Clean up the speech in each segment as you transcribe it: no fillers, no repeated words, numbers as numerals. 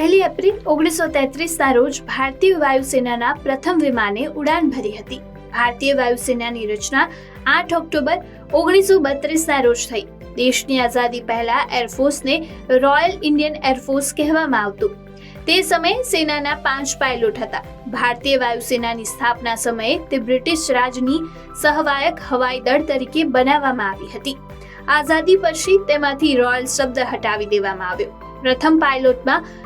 પહેલી એપ્રિલ 1933ના રોજ ભારતીય વાયુસેનાના પ્રથમ વિમાને ઉડાન ભરી હતી. ભારતીય વાયુસેનાની રચના 8 ઓક્ટોબર 1932ના રોજ થઈ. દેશની આઝાદી પહેલા એરફોર્સને રોયલ ઇન્ડિયન એરફોર્સ કહેવામાં આવતું. તે સમયે સેનાના 5 પાયલોટ હતા. ભારતીય વાયુસેનાની સ્થાપના સમયે તે બ્રિટિશ રાજની સહવાયક હવાઈ દળ તરીકે બનાવવામાં આવી હતી. આઝાદી પછી તેમાંથી રોયલ શબ્દ હટાવી દેવામાં આવ્યો. પ્રથમ પાયલોટમાં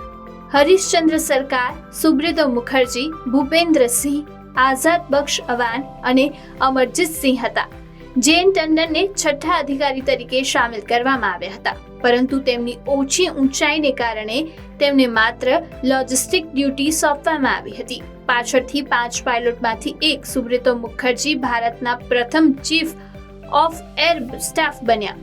હરીશચંદ્ર સરકાર, સુબ્રતો મુખર્જી, ભૂપેન્દ્રસિંહ, આઝાદ બક્ષ અવાન અને અમરજીતસિંહ હતા. જેન ટંડનને છઠ્ઠા અધિકારી તરીકે સામેલ કરવામાં આવ્યા હતા, પરંતુ તેમની ઓછી ઊંચાઈને કારણે તેમને માત્ર લોજિસ્ટિક ડ્યુટી સોંપવામાં આવી હતી. પાછળથી 5 પાયલોટમાંથી એક સુબ્રતો મુખર્જી ભારતના પ્રથમ ચીફ ઓફ એર સ્ટાફ બન્યા.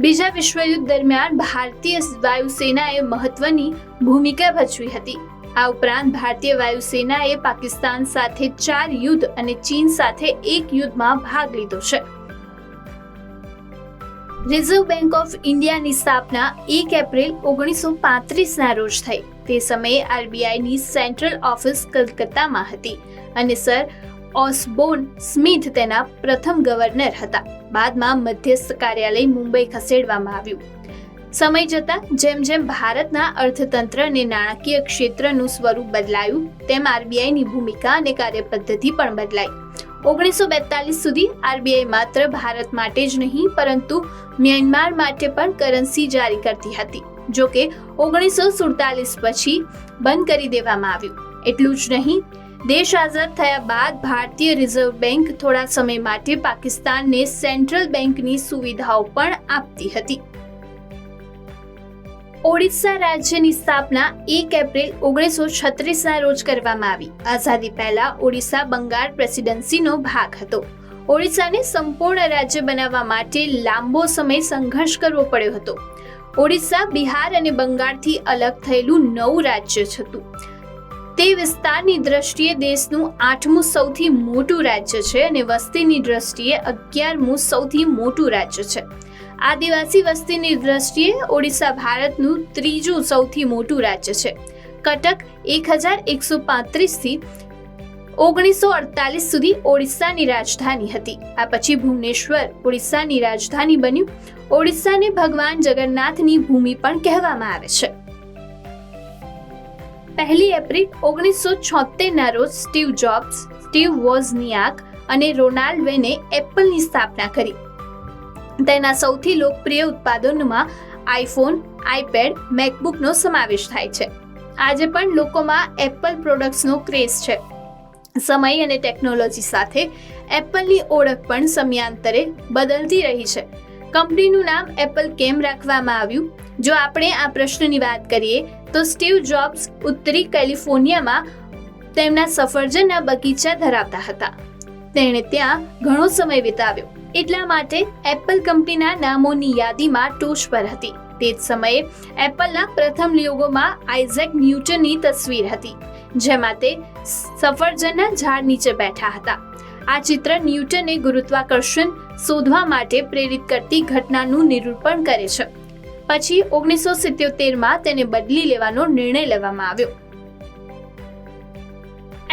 બીજા વિશ્વયુદ્ધ દરમિયાન ભારતીય વાયુસેનાએ મહત્વની ભૂમિકા ભજવી હતી. આ ઉપરાંત ભારતીય વાયુસેનાએ પાકિસ્તાન સાથે 4 યુદ્ધ અને ચીન સાથે 1 યુદ્ધમાં ભાગ લીધો છે. રિઝર્વ બેંક ઓફ ઇન્ડિયાની સ્થાપના 1 એપ્રિલ 1935ના રોજ થઈ. તે સમયે આરબીઆઈની સેન્ટ્રલ ઓફિસ કલકત્તામાં હતી અને સર ઓસ્બોર્ન સ્મિથ તેના પ્રથમ ગવર્નર હતા. બાદમાં મધ્યસ્થ કાર્યાલય મુંબઈ ખસેડવામાં આવ્યું. સમય જતાં જેમ જેમ ભારતના અર્થતંત્ર અને નાણાકીય ક્ષેત્રનું સ્વરૂપ બદલાયું, તેમ આરબીઆઈની ભૂમિકા અને કાર્યપદ્ધતિ પણ બદલાઈ. 1942 સુધી આરબીઆઈ માત્ર ભારત માટે જ નહીં પરંતુ મ્યાનમાર માટે પણ કરન્સી જારી કરતી હતી. જોકે 1947 પછી બંધ કરી દેવામાં આવ્યું. એટલું જ નહીં, દેશ આઝાદ થયા બાદ ભારતીય રિઝર્વ બેંક થોડા સમય માટે પાકિસ્તાનને સેન્ટ્રલ બેંકની સુવિધાઓ પણ આપતી હતી. ઓડિશા રાજ્યની સ્થાપના 1 એપ્રિલ 1936ના રોજ કરવામાં આવી. આઝાદી પહેલા ઓડિશા બંગાળ પ્રેસિડેન્સીનો ભાગ હતો. ઓડિશાને સંપૂર્ણ રાજ્ય બનાવવા માટે લાંબો સમય સંઘર્ષ કરવો પડ્યો હતો. ઓડિશા બિહાર અને બંગાળથી અલગ થયેલું નવું રાજ્ય હતું. તે વિસ્તારની દ્રષ્ટિએ દેશનું 8મું સૌથી મોટું રાજ્ય છે અને વસ્તીની દ્રષ્ટિએ 11મું સૌથી મોટું રાજ્ય છે. આદિવાસી વસ્તીની દ્રષ્ટિએ ઓડિશા ભારતનું 3જું સૌથી મોટું રાજ્ય છે. કટક 1135 થી 1948 સુધી ઓડિશાની રાજધાની હતી. આ પછી ભુવનેશ્વર ઓડિશાની રાજધાની બન્યું. ઓડિશાને ભગવાન જગન્નાથની ભૂમિ પણ કહેવામાં આવે છે. 1 એપ્રિલ 1976ના રોજ સ્ટીવ જોબ્સ, સ્ટીવ વોઝનિયાક અને રોનાલ્ડ વેને એપલની સ્થાપના કરી. તેના સૌથી લોકપ્રિય ઉત્પાદનોમાં આઈફોન, આઈપેડ, મેકબુકનો સમાવેશ થાય છે. આજે પણ લોકોમાં એપલ પ્રોડક્ટ્સનો ક્રેઝ છે. સમય અને ટેકનોલોજી સાથે એપલની ઓળખ પણ સમયાંતરે બદલતી રહી છે. કંપનીનું નામ એપલ કેમ રાખવામાં આવ્યું? જો આપણે આ પ્રશ્નની વાત કરીએ તો સ્ટીવ જોબ્સ ઉત્તરી કેલિફોર્નિયામાં તેમના સફરજનના બગીચા ધરાવતા હતા. તેણે ત્યાં ઘણો સમય વિતાવ્યો, એટલા માટે એપલ કંપનીના નામોની યાદીમાં ટોચ પર હતી. તે જ સમયે એપલના પ્રથમ લોગોમાં આઇઝેક ન્યૂટનની તસવીર હતી, જેમાં તે સફરજનના ઝાડ નીચે બેઠા હતા. આ ચિત્ર ન્યૂટને ગુરુત્વાકર્ષણ શોધવા માટે પ્રેરિત કરતી ઘટનાનું નિરૂપણ કરે છે. પછી 1977માં તેને બદલી લેવાનો નિર્ણય લેવામાં આવ્યો.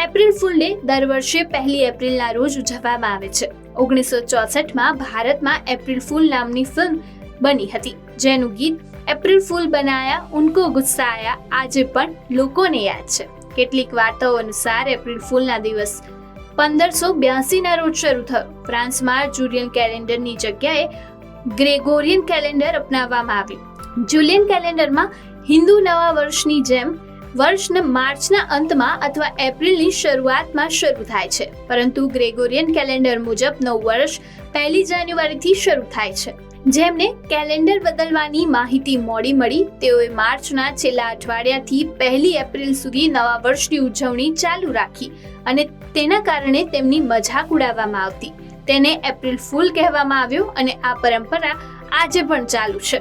એપ્રિલ ફૂલ ડે દર વર્ષે 1 એપ્રિલના રોજ ઉજવવામાં આવે છે. 1964માં ભારતમાં એપ્રિલ ફૂલ નામની ફિલ્મ બની હતી, જેનું ગીત એપ્રિલ ફૂલ બનાયા ઉनको ગુસ્સા આયા આજે પણ લોકોને યાદ છે. કેટલીક વાર્તાઓ અનુસાર એપ્રિલ ફૂલના દિવસ 1582ના રોજ શરૂ થયો. ફ્રાન્સમાં જુલિયન કેલેન્ડરની જગ્યાએ ગ્રેગોરિયન કેલેન્ડર અપનાવવામાં આવ્યું. જુલિયન કેલેન્ડરમાં હિન્દુ નવા વર્ષની જેમ વર્ષ માર્ચના અંતમાં અથવા એપ્રિલની શરૂઆતમાં શરૂ થાય છે, પરંતુ ગ્રેગોરિયન કેલેન્ડર મુજબ નવું વર્ષ 1 જાન્યુઆરીથી શરૂ થાય છે. જેમને કેલેન્ડર બદલવાની માહિતી મોડી મળી, તેઓએ માર્ચના છેલ્લા અઠવાડિયાથી 1 એપ્રિલ સુધી નવા વર્ષની ઉજવણી ચાલુ રાખી અને તેના કારણે તેમની મજાક ઉડાવવામાં આવતી. તેને એપ્રિલ ફૂલ કહેવામાં આવ્યો અને આ પરંપરા આજે પણ ચાલુ છે.